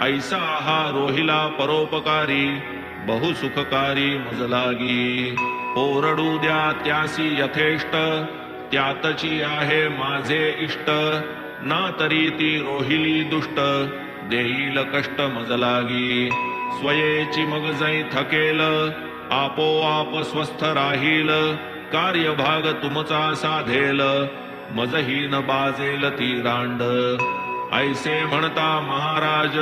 ऐसा हा रोहिला परोपकारी बहुसुखकारी मज लागी. ओरडू द्या त्यासी यथेष्ट त्यातची आहे माझे इष्ट. ना तरी ती रोहिली दुष्ट देईल कष्ट मज लागी. स्वयेची मग जै थकेल आपोआप स्वस्थ राहील. कार्यभाग तुमचा साधेल मजहीन बाजेल ती रांड. ऐसे म्हणता महाराज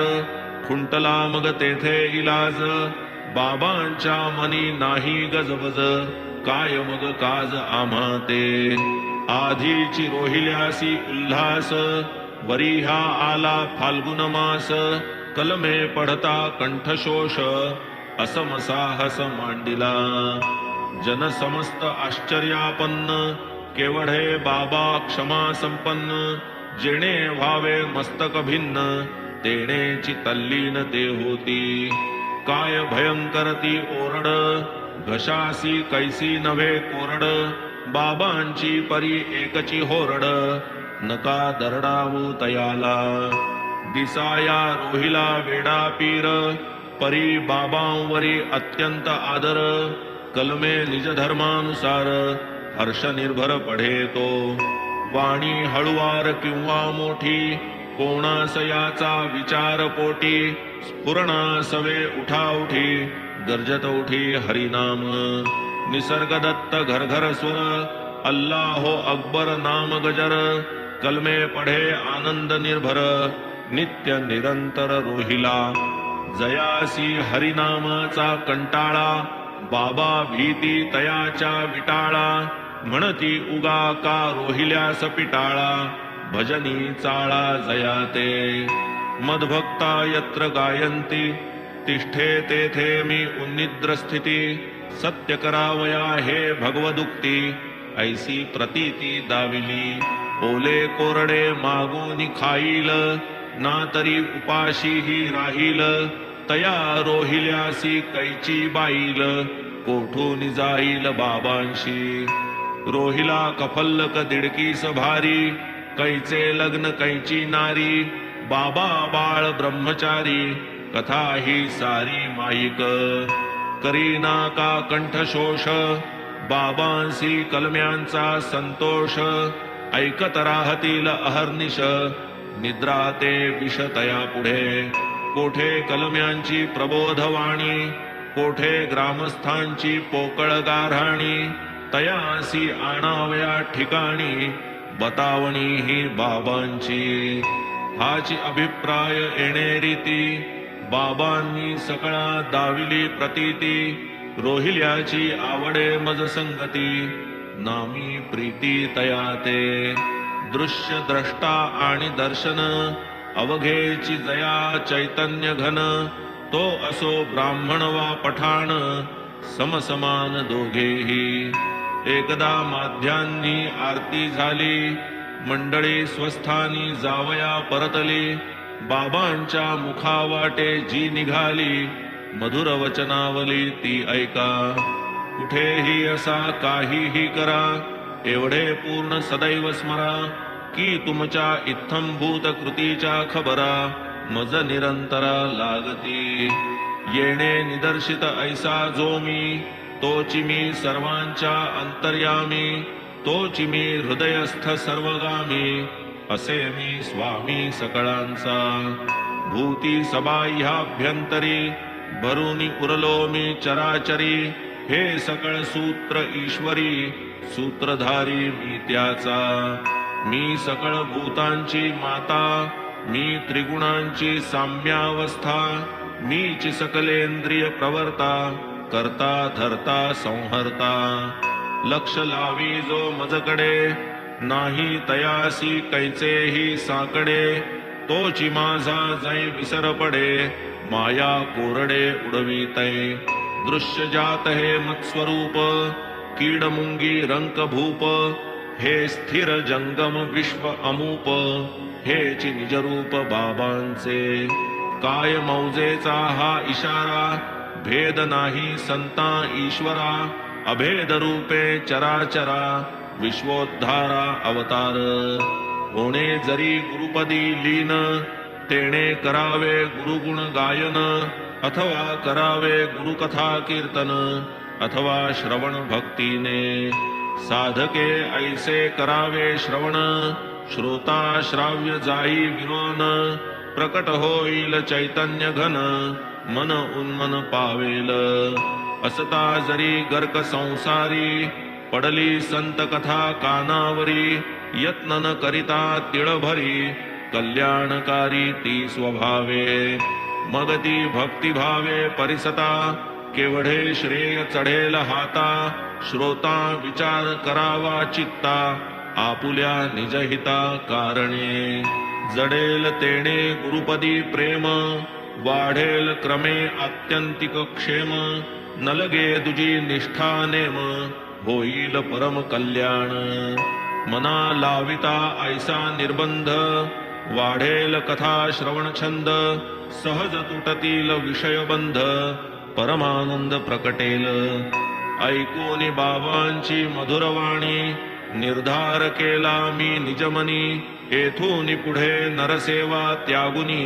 खुंटला मग तेथे इलाज. बाबांच्या मनी नाही गजबज काय मग काज आम्हा ते. आधीची रोहिल्यासी उल्हास वरी हा आला फाल्गुन मास. कलमे पडता कंठशोष असम साहस मांडिला. जन समस्त आश्चर्यापन्न केवढे बाबा क्षमा संपन्न. जेणे व्हावे मस्तक भिन्न तेणेची तल्लीन ते होती. काय भयंकर ती ओरड घशासी कैसी नव्हे कोरड. बाबांची परी एकची होरड नका दरडावू तयाला. दिसाया रोहिला वेडा पीर परी बाबांवरी अत्यंत आदर. कलमे निज धर्मानुसार हर्ष निर्भर पढे तो. वाणी हळुवार किंवा मोठी कोणास याचा विचार पोटी. स्फुरणासवे उठाउठी गर्जत उठी हरिनाम. निसर्ग दत्त घरघर स्वर अल्लाहो अकबर नाम गजर. कलमे पढे आनंद निर्भर नित्य निरंतर रोहिला. जयासी हरिनामाचा कंटाळा बाबा भीती तयाच्या विटाळा. म्हणती उगा का रोहिल्यास पिटाळा भजनी चाळा जयाते. मदभक्ता यत्र गायंती तिष्ठे तेथे मी उन्निद्र स्थिती. सत्य करावया हे भगवदुक्ती ऐसी प्रतीती दाविली. ओले कोरडे मागून खाईल ना तरी उपाशीही राहील. तया रोहिल्यासी कैची बाईल कोठून जाईल बाबांशी. रोहिला कफल्लक दिडकीस भारी कैचे लग्न कैची नारी. बाबा बाळ ब्रह्मचारी कथा ही सारी माईक. करीना का कंठशोष बाबांसी कलम्यांचा संतोष. ऐकत राहतील अहर्निश निद्रा ते विष तया पुढे. कोठे कलम्यांची प्रबोधवाणी कोठे ग्रामस्थांची पोकळ गाऱ्हाणी. तयासी आणावया ठिकाणी बतावणी ही बाबांची. हाची अभिप्राय येणे रीती बाबांनी सकळा दाविली प्रतीती. रोहिल्याची आवडे मज संगती नामी प्रीती तयाते. दृश्य द्रष्टा आणि दर्शन अवघेची जया चैतन्य घन. तो असो ब्राह्मण वा पठाण समसमान दोघेही. एकदा माध्यांनी आरती झाली मंडळी स्वस्थानी जावया परतली. बाबांच्या मुखावाटे जी निघाली मधुर वचनावली ती ऐका. कुठेही असा काहीही करा एवढे पूर्ण सदैव स्मरा. की तुमच्या इत्थंभूत कृतीच्या खबरा मज निरंतरा लागती. येणे निदर्शित ऐसा जो मी तोची मी सर्वांच्या अंतर्यामी. तोची मी हृदयस्थ सर्वगामी असे मी स्वामी सकळांचा. भूती सबाह्याभ्यंतरी भरुनी उरलो मी चराचरी. हे सकळ सूत्र ईश्वरी सूत्रधारी मी त्याचा. मी सकळ भूतांची माता मी त्रिगुणांची साम्यावस्था. मीच सकलेंद्रिय प्रवर्ता करता धरता संहर्ता. लक्ष लावी जो मजकडे नाही तयासी कैचेही साकडे. तोची माझा जै विसर पडे माया कोरडे उडवीतै. दृश्य जात हे मत्स्वरूप कीड मुंगी रंक भूप. हे स्थिर जंगम विश्व अमूप हेची निजरूप बाबांचे. काय मौजेचा हा इशारा भेद नाही संता ईश्वरा. अभेद रूपे चराचरा विश्वोद्धारा अवतार. होणे जरी गुरुपदी लीन तेणे करावे गुरुगुण गायन अथवा करावे गुरुकथा कीर्तन अथवा श्रवण भक्तीने साधके ऐसे करावे श्रवण श्रोता श्राव्य जाई विलोन प्रकट होईल चैतन्य घन मन उन्मन पावेल असता जरी गर्क संसारी पडली संत कथा कानावरी यत्न न करिता तिळभरी कल्याणकारी ती स्वभावे मग ती भक्तिभावे परिसता केवढे श्रेय चढेल हाता श्रोता विचार करावा चित्ता आपुल्या निजहिता कारणे जडेल तेणे गुरुपदी प्रेम वाढेल क्रमे आत्यंतिक क्षेम न लगे तुझी निष्ठा नेम होईल परम कल्याण मना लाविता ऐसा निर्बंध वाढेल कथा श्रवण छंद सहज तुटतील विषयबंध परमानंद प्रकटेल ऐकूनी बाबांची मधुरवाणी निर्धार केला मी निजमनी येथून पुढे नरसेवा त्यागुनी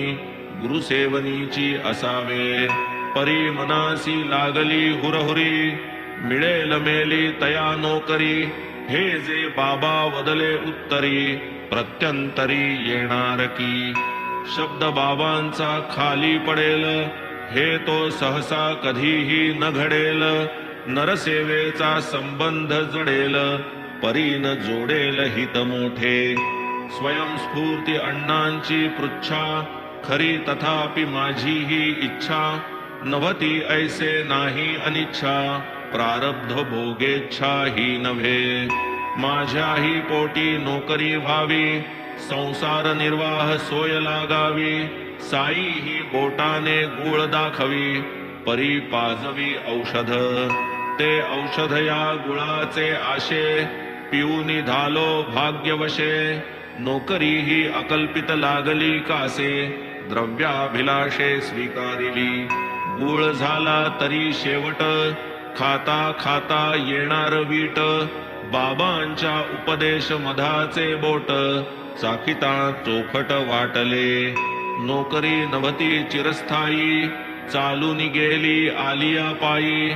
गुरुसेवनीची असावे परी मनासी लागली हुरहुरी मिळेल मेली तया नोकरी हे जे बाबा वदले उत्तरी प्रत्यंतरी येणार की शब्द बाबांचा खाली पडेल हे तो सहसा कधीही न घडेल नरसेवेचा संबंध जडेल परीन जोडेल हित मोठे स्वयंस्फूर्ती अण्णांची पृच्छा खरी तथापि माझी ही इच्छा नवती ऐसे नाही अनिच्छा प्रारब्ध भोगेच्छा ही नव्हे माझ्याही पोटी नोकरी व्हावी संसार निर्वाह सोय लागावी साई ही बोटाने गुळ दाखवी परी पाजवी औषध ते औषध या गुळाचे आशे पिऊनी धालो भाग्यवशे नोकरी ही अकल्पित लागली कासे द्रव्याभिलाषे स्वीकारिली गुळ झाला तरी शेवट खाता खाता येणार वीट बाबांच्या उपदेश मधाचे बोट चाकिता चोखट वाटले नोकरी नभती चिरस्थायी चालून गेली आलिया पायी